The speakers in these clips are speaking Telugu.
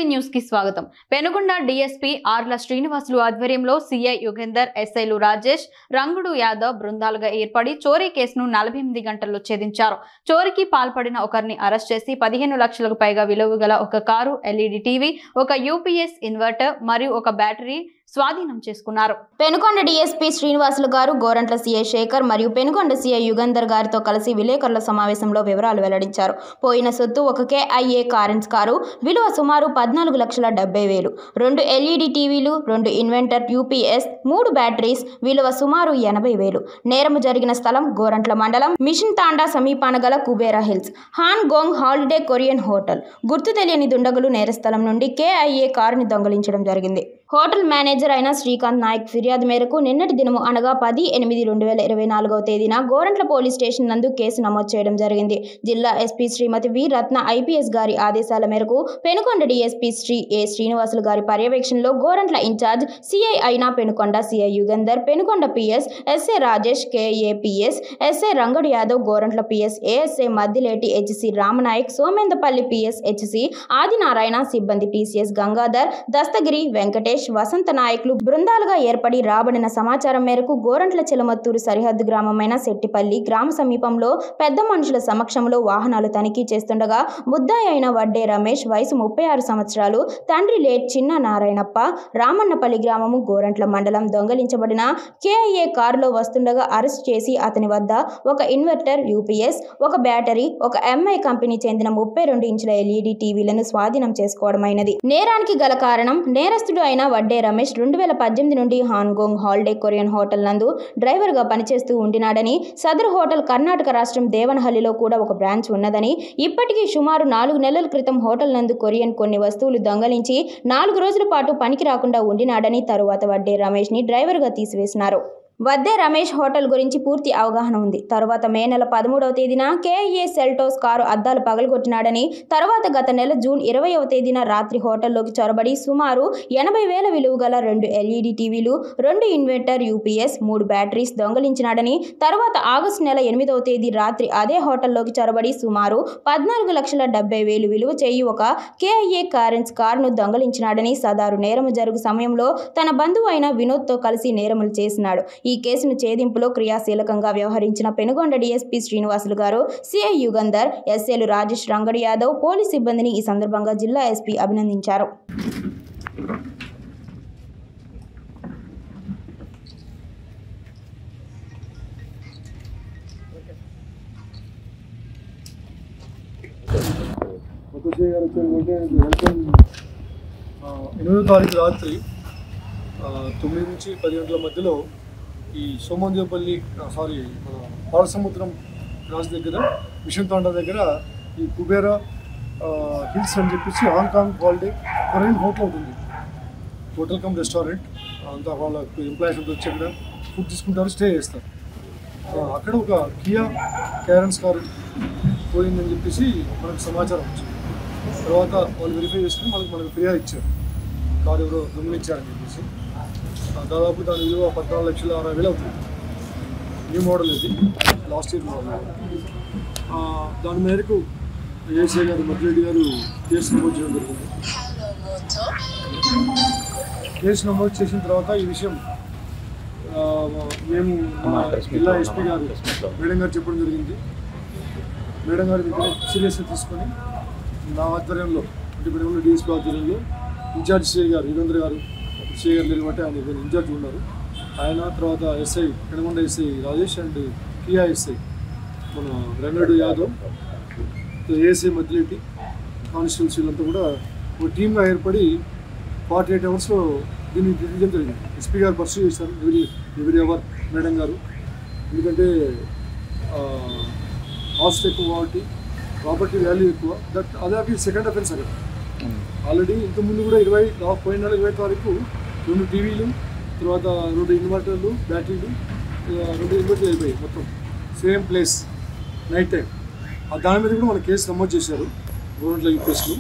టీవీ న్యూస్ కి స్వాగతం. పెనుగొండ డీఎస్పీ ఆర్ల శ్రీనివాసులు ఆధ్వర్యంలో సీఐ యుగేందర్, ఎస్ఐలు రాజేష్, రంగుడు యాదవ్ బృందాలుగా ఏర్పడి చోరీ కేసును 48 గంటల్లో ఛేదించారు. చోరీకి పాల్పడిన ఒకరిని అరెస్ట్ చేసి 15 లక్షలకు పైగా విలువ గల ఒక కారు, ఎల్ఈడి టీవీ, ఒక యూపీఎస్ ఇన్వర్టర్ మరియు ఒక బ్యాటరీ స్వాధీనం చేసుకున్నారు. పెనుగొండ డీఎస్పీ శ్రీనివాసులు గారు గోరంట్ల సీఐ శేఖర్ మరియు పెనుగొండ సీఐ యుగేందర్ గారితో కలిసి విలేకరుల సమావేశంలో వివరాలు వెల్లడించారు. పోయిన సొత్తు ఒక కేఐఏ కారెన్స్ కారు విలువ సుమారు 14,70,000, 2 ఎల్ఈడి టీవీలు, 2 ఇన్వెంటర్ యూపీఎస్, 3 బ్యాటరీస్ విలువ సుమారు 80,000. నేరము జరిగిన స్థలం గోరంట్ల మండలం మిషన్ తాండా సమీపాన గల కుబేరా హిల్స్ హాన్ గోంగ్ హాలిడే కొరియన్ హోటల్. గుర్తు తెలియని దుండగులు నేరస్థలం నుండి కేఐఏ కారుని దొంగిలించడం జరిగింది. హోటల్ మేనేజర్ అయిన శ్రీకాంత్ నాయక్ ఫిర్యాదు మేరకు నిన్నటి దినము అనగా 10/8/2024 తేదీన గోరంట్ల పోలీస్ స్టేషన్ నందు కేసు నమోదు చేయడం జరిగింది. జిల్లా ఎస్పీ శ్రీమతి వి రత్న ఐపీఎస్ గారి ఆదేశాల మేరకు పెనుకొండ డీఎస్పీ శ్రీ ఏ శ్రీనివాసులు గారి పర్యవేక్షణలో గోరంట్ల ఇన్ఛార్జ్ సిఐ అయిన Penukonda CI Yugender, Penukonda PS SA Rajesh, KAPS SA Rangadu Yadav, Gorantla PS ASA Maddileti HC Ramanayak, Somandepalli PS HC Adinarayana, సిబ్బంది టీసీఎస్ గంగాధర్, దస్తగిరి, వెంకటేష్, వసంత నాయకులు బృందాలుగా ఏర్పడి రాబడిన సమాచారం మేరకు గోరంట్ల చిలమత్తూరు సరిహద్దు గ్రామమైన శెట్టిపల్లి గ్రామ సమీపంలో పెద్ద మనుషుల సమక్షంలో వాహనాలు తనిఖీ చేస్తుండగా ముద్దాయి అయిన వడ్డే రమేష్, వయసు 36 సంవత్సరాలు, తండ్రి లేట్ చిన్న నారాయణప్ప, రామన్నపల్లి గ్రామము గోరంట్ల మండలం దొంగలించబడిన కేఐఏ కారులో వస్తుండగా అరెస్ట్ చేసి అతని వద్ద ఒక ఇన్వర్టర్, యూపీఎస్, ఒక బ్యాటరీ, ఒక ఎంఐ కంపెనీ చెందిన 32 ఇంచుల ఎల్ఈడి టీవీలను స్వాధీనం చేసుకోవడమైనది. నేరానికి గల కారణం నేరస్తుడు అయిన వడ్డే రమేష్ 2018 నుండి హాన్గోంగ్ హాలిడే కొరియన్ హోటల్ నందు డ్రైవర్ గా పనిచేస్తూ ఉండినాడని, సదరు హోటల్ కర్ణాటక రాష్ట్రం దేవనహల్లిలో కూడా ఒక బ్రాంచ్ ఉన్నదని, ఇప్పటికీ సుమారు 4 నెలల క్రితం హోటల్ నందు కొరియన్ కొన్ని వస్తువులు దొంగలించి 4 రోజుల పాటు పనికి రాకుండా ఉండినాడని, తరువాత వడ్డే రమేష్ ని డ్రైవర్ గా తీసివేసినారు. వద్దే రమేష్ హోటల్ గురించి పూర్తి అవగాహన ఉంది. తరువాత మే నెల 13వ తేదీన కేఐఏ సెల్టోస్ కారు అద్దాలు పగలగొట్టినాడని, తర్వాత గత నెల జూన్ 20వ తేదీన రాత్రి హోటల్లోకి చొరబడి సుమారు 80,000 విలువ గల 2 ఎల్ఈడి టీవీలు, 2 ఇన్వర్టర్ యూపీఎస్, 3 బ్యాటరీస్ దొంగలించినాడని, తర్వాత ఆగస్టు నెల 8వ తేదీ రాత్రి అదే హోటల్లోకి చొరబడి సుమారు 14,70,000 విలువ చేయి ఒక కేఐఏ కారెన్స్ కారును దొంగలించినాడని, సదారు నేరము జరుగు సమయంలో తన బంధువు అయిన వినోద్తో కలిసి నేరములు చేసినాడు. ఈ కేసును ఛేదింపులో క్రియాశీలకంగా వ్యవహరించిన పెనుగొండ డీఎస్పీ శ్రీనివాసులు గారు, సిఐ యుగేందర్, ఎస్ఏలు రాజేష్, రంగడు యాదవ్, పోలీస్ సిబ్బందిని ఈ సందర్భంగా జిల్లా ఎస్పీ అభినందించారు. రాత్రి 9 నుంచి 10 గంటల మధ్యలో ఈ సోమందేపల్లి మన పాలసముద్రం క్రాస్ దగ్గర మిషన్ తాండా దగ్గర ఈ కుబేరా హిల్స్ అని చెప్పేసి హాంకాంగ్ హాలిడే కొరియన్ హోటల్ ఉంటుంది. హోటల్ కమ్ రెస్టారెంట్ అంతా వాళ్ళ ఎంప్లాయీస్ అంతా వచ్చి అక్కడ ఫుడ్ తీసుకుంటారు, స్టే చేస్తారు. అక్కడ ఒక కియా క్యారెన్స్ కారు పోయిందని చెప్పేసి మనకు సమాచారం వచ్చింది. తర్వాత వాళ్ళు వెరిఫై చేసుకుని మనకు ఫిర్యాదు ఇచ్చారు, కారు ఎవరో దొంగిలించారని చెప్పేసి. దాదాపు దాని విలువ 14,60,000 అవుతుంది. న్యూ మోడల్ ఇది, లాస్ట్ ఇయర్ మోడల్. దాని మేరకు ఏసీ గారు మద్దిరెడ్డి గారు కేసు నమోదు చేయడం జరిగింది. కేసు నమోదు చేసిన తర్వాత ఈ విషయం మేము జిల్లా ఎస్పీ గారు మేడం గారు చెప్పడం జరిగింది. మేడం గారు దగ్గర సీరియస్గా తీసుకొని నా ఆధ్వర్యంలో, అంటే పెనుగొండ డీఎస్పీ ఆధ్వర్యంలో ఇన్ఛార్జ్ సిఐ గారు యుగేందర్ గారు, సిఐ గారు లేకపోతే ఆయన ఇన్ఛార్జ్ ఉన్నారు. ఆయన తర్వాత SI Penukonda SI Rajesh and Kia SI మన రంగడు యాదవ్, ఏఎస్ఐ మద్దిలేటి కానిస్టేబుల్స్ వీళ్ళంతా కూడా ఒక టీమ్గా ఏర్పడి 48 అవర్స్లో దీన్ని డిసిజన్ జరిగింది. ఎస్పీ గారు పర్సూ చేశారు ఎవ్రీ అవర్ మేడం గారు. ఎందుకంటే కాస్ట్ ఎక్కువ కాబట్టి, ప్రాపర్టీ వాల్యూ ఎక్కువ. అదే సెకండ్ అఫెన్స్ అక్కడ. ఆల్రెడీ ఇంతకుముందు కూడా పోయిన నెల 20 తారీఖు 2 టీవీలు, తర్వాత 2 ఇన్వర్టర్లు, బ్యాటరీలు, 2 ఇన్వర్టర్లు అయిపోయాయి మొత్తం సేమ్ ప్లేస్ నైట్ టైం. దాని మీద కూడా మన కేసు నమోదు చేశారు గవర్నమెంట్లో ఈ కేసులు.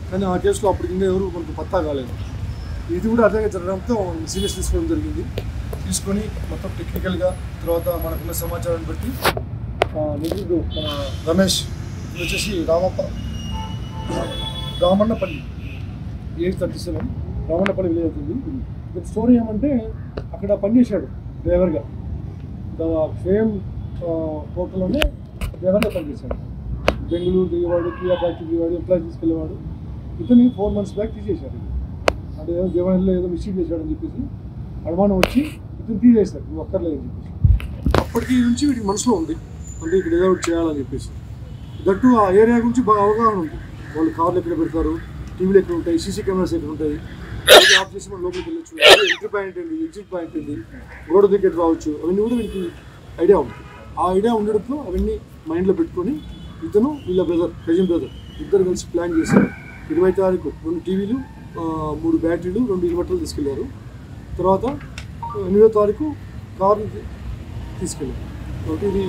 కానీ ఆ కేసులో అప్పటికి ఇంకా ఎవరు మనకు పత్తా కాలేదు. ఇది కూడా అదే జరగడంతో సీరియస్ తీసుకోవడం జరిగింది. తీసుకొని మొత్తం టెక్నికల్గా తర్వాత మనకున్న సమాచారాన్ని బట్టి నిధులు మన రమేష్ వచ్చేసి రామన్నపల్లి ఏజ్ 37 రామన్నపల్లి విలేజ్ అవుతుంది. ఇక్కడ స్టోరీ ఏమంటే అక్కడ పనిచేశాడు డ్రైవర్గా, సేమ్ హోటల్లోనే డ్రైవర్గా పనిచేశాడు. బెంగళూరు దిగేవాడు, కియా ఫ్యాక్టరీ దిగేవాడు, ఎంప్లాయీ తీసుకెళ్ళేవాడు. ఇతని 4 months బ్యాక్ తీసేశారు. అంటే ఏదో దేవాణిలో ఏదో మిస్టేక్ చేశాడని చెప్పేసి అనుమానం వచ్చి ఇతను తీసేశారు, నువ్వు ఒక్కర్లేదని చెప్పేసి. అప్పటికి నుంచి వీడికి మనసులో ఉంది, అంటే ఇక్కడ ఏదో ఒకటి చేయాలని చెప్పేసి. దట్టు ఆ ఏరియా గురించి బాగా అవగాహన ఉంది. వాళ్ళు కార్లు ఎక్కడ పెడతారు, టీవీలు ఎక్కడ ఉంటాయి, సీసీ కెమెరాస్ ఎక్కడ ఉంటాయి, ఆఫ్ చేసి మనం లోపలికి వెళ్ళొచ్చు, ఎంట్రీ పాయింట్ ఏంటి, ఎగ్జిట్ పాయింట్ ఏంటి, గోడ దగ్గర రావచ్చు, అవన్నీ కూడా వీళ్ళకి ఐడియా ఉంది. ఆ ఐడియా ఉండడంతో అవన్నీ మైండ్లో పెట్టుకొని ఇతను వీళ్ళ బ్రదర్, కజిన్ బ్రదర్ ఇద్దరు కలిసి ప్లాన్ చేశారు. 20 తారీఖు 2 టీవీలు, 3 బ్యాటరీలు, 2 ఇన్వర్టర్లు తీసుకెళ్లారు. తర్వాత 8వ తారీఖు కార్లు తీసుకెళ్ళారు. కాబట్టి ఇది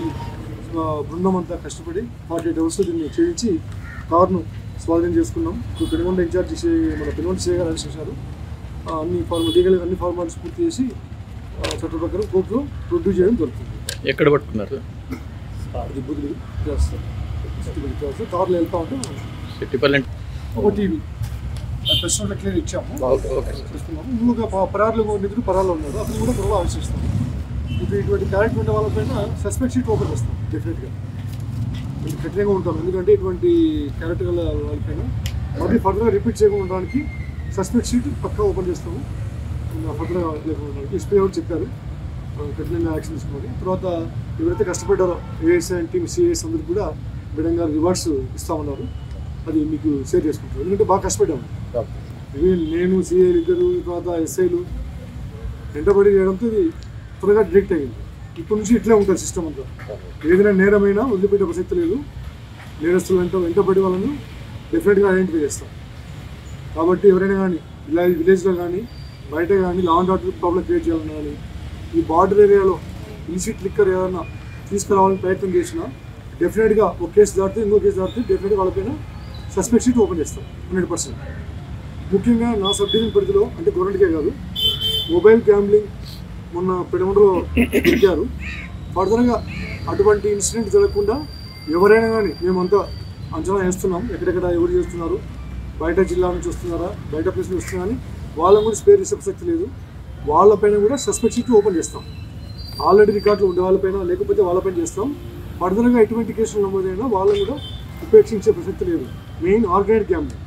బృందం అంతా కష్టపడి 48 hours దీన్ని చేయించి కార్ను స్వాధీనం చేసుకున్నాం. ఇప్పుడు పెనుగొండ ఇన్ఛార్జ్ మన పెనుగొండ సీఏ గారు అరెస్ట్ చేశారు. లీగల్గా అన్ని ఫార్మాలిటీస్ పూర్తి చేసి చట్ట ప్రకారం కోర్టులో ప్రొడ్యూస్ చేయడం జరుగుతుంది. ఎక్కడ పట్టుకున్నారు? అది బుద్ధి చేస్తారు. కార్లు వెళ్తా ఉంటే ఒక టీవీ ప్రెస్ నోట్లో క్లియర్ ఇచ్చాము, చేస్తున్నాము. ఇంకొక పరారులు నిధులు పరారులో ఉన్నారు, అతను కూడా త్వరలో ఆలోచిస్తాము. ఇప్పుడు ఇటువంటి క్యారెక్టర్ ఉండే వాళ్ళపైన సస్పెక్ట్ షీట్ ఓపెన్ చేస్తాం డెఫినెట్గా. కొంచెం కఠినంగా ఉంటాం, ఎందుకంటే ఇటువంటి క్యారెక్టర్ గల వాళ్ళపైన మళ్ళీ ఫర్దర్గా రిపీట్ చేయకుండా ఉండడానికి సస్పెక్ట్ షీట్ పక్కా ఓపెన్ చేస్తాము. ఫర్దర్గా లేకుండా ఉండడానికి ఎస్పీ కూడా చెప్పారు కఠినంగా యాక్షన్ తీసుకోవాలి. తర్వాత ఎవరైతే కష్టపడ్డారో ఏఎస్ఐ టీమ్, సిఐఎస్ అందరికి కూడా మేడం గారు రివార్డ్స్ ఇస్తామన్నారు. అది మీకు షేర్ చేసుకుంటారు, ఎందుకంటే బాగా కష్టపడ్డాము. నేను సిఐలు ఇద్దరు, తర్వాత ఎస్ఐలు వెంటబడి చేయడంతో ఇది త్వరగా డిటెక్ట్ అయ్యింది. ఇప్పటి నుంచి ఇట్లే ఉంటుంది సిస్టమ్ అంతా. ఏదైనా నేరమైనా వదిలిపెట్టే ప్రసక్తి లేదు. నేరస్తులు వెంటబడి వాళ్ళను డెఫినెట్గా ఐడెంటిఫై చేస్తాం. కాబట్టి ఎవరైనా కానీ ఇలా విలేజ్లో కానీ బయట కానీ law and order problem create చేయాలన్నా కానీ ఈ బార్డర్ ఏరియాలో ఇలిసిట్ లిక్కర్ ఏదైనా తీసుకురావాలని ప్రయత్నం చేసినా డెఫినెట్గా ఒక కేసు దాటితే ఇంకో కేసు దాటితే డెఫినెట్గా వాళ్ళపైన సస్పెక్ట్ షీట్ ఓపెన్ చేస్తాం 100%. ముఖ్యంగా నా సబ్ డివిజన్ పరిధిలో, అంటే గవర్నమెంట్కే కాదు, మొబైల్ గ్యాంబ్లింగ్ మొన్న పెనుగొండలో పెట్టారు. ఫర్దర్గా అటువంటి ఇన్సిడెంట్ జరగకుండా ఎవరైనా కానీ మేమంతా అంచనా వేస్తున్నాం, ఎక్కడెక్కడ ఎవరు చేస్తున్నారు, బయట జిల్లా నుంచి వస్తున్నారా, బయట ప్లేస్ నుంచి వస్తున్నా కానీ వాళ్ళని కూడా స్పేర్ చేసే ప్రసక్తి లేదు. వాళ్ళపైన కూడా సస్పెక్ట్ షీట్ ఓపెన్ చేస్తాం. ఆల్రెడీ రికార్డులు ఉండే వాళ్ళపైన, లేకపోతే వాళ్ళపైన చేస్తాం. ఫర్దర్గా ఎటువంటి కేసులు నమోదైనా వాళ్ళని కూడా ఉపేక్షించే ప్రసక్తి లేదు. మెయిన్ ఆర్గనైజ్డ్ గ్యాంబ్లింగ్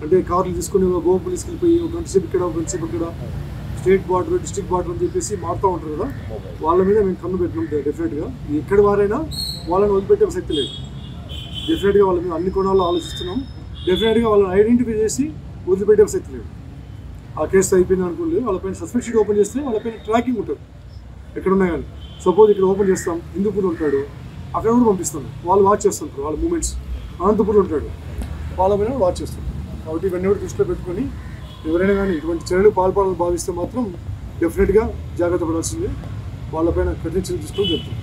అంటే కార్లు తీసుకుని గోపులు తీసుకెళ్ళిపోయి ఒక గంట సేపు ఇక్కడ, ఒక గంట సేపు ఇక్కడ, స్టేట్ బార్డర్, డిస్ట్రిక్ట్ బార్డర్ అని చెప్పేసి మారుతూ ఉంటారు కదా, వాళ్ళ మీద మేము కన్ను పెట్టినాం. డెఫినెట్గా ఎక్కడి వారైనా వాళ్ళని వదిలిపెట్టే ప్రసక్తి లేదు. డెఫినెట్గా వాళ్ళ మీద అన్ని కోణాల్లో ఆలోచిస్తున్నాం. డెఫినెట్గా వాళ్ళని ఐడెంటిఫై చేసి వదిలిపెట్టే ప్రసక్తి లేదు. ఆ కేసు అయిపోయింది అనుకోలేదు, వాళ్ళపైన సస్పెక్ట్ షీట్ ఓపెన్ చేస్తే వాళ్ళపైన ట్రాకింగ్ ఉంటుంది. ఎక్కడున్నా కానీ సపోజ్ ఇక్కడ ఓపెన్ చేస్తాం, హిందూపూర్ ఉంటాడు, అక్కడ కూడా పంపిస్తాం, వాళ్ళు వాచ్ చేస్తుంటారు వాళ్ళ మూమెంట్స్. అనంతపూర్ ఉంటాడు, వాళ్ళపైన కూడా వాచ్ చేస్తాం. కాబట్టి ఇవన్నీ కూడా దృష్టిలో పెట్టుకొని ఎవరైనా కానీ ఇటువంటి చర్యలు పాల్పడాలని భావిస్తే మాత్రం డెఫినెట్గా జాగ్రత్త పడాల్సిందే. వాళ్ళపైన కఠిన చర్యలు తీసుకోవడం జరుగుతుంది.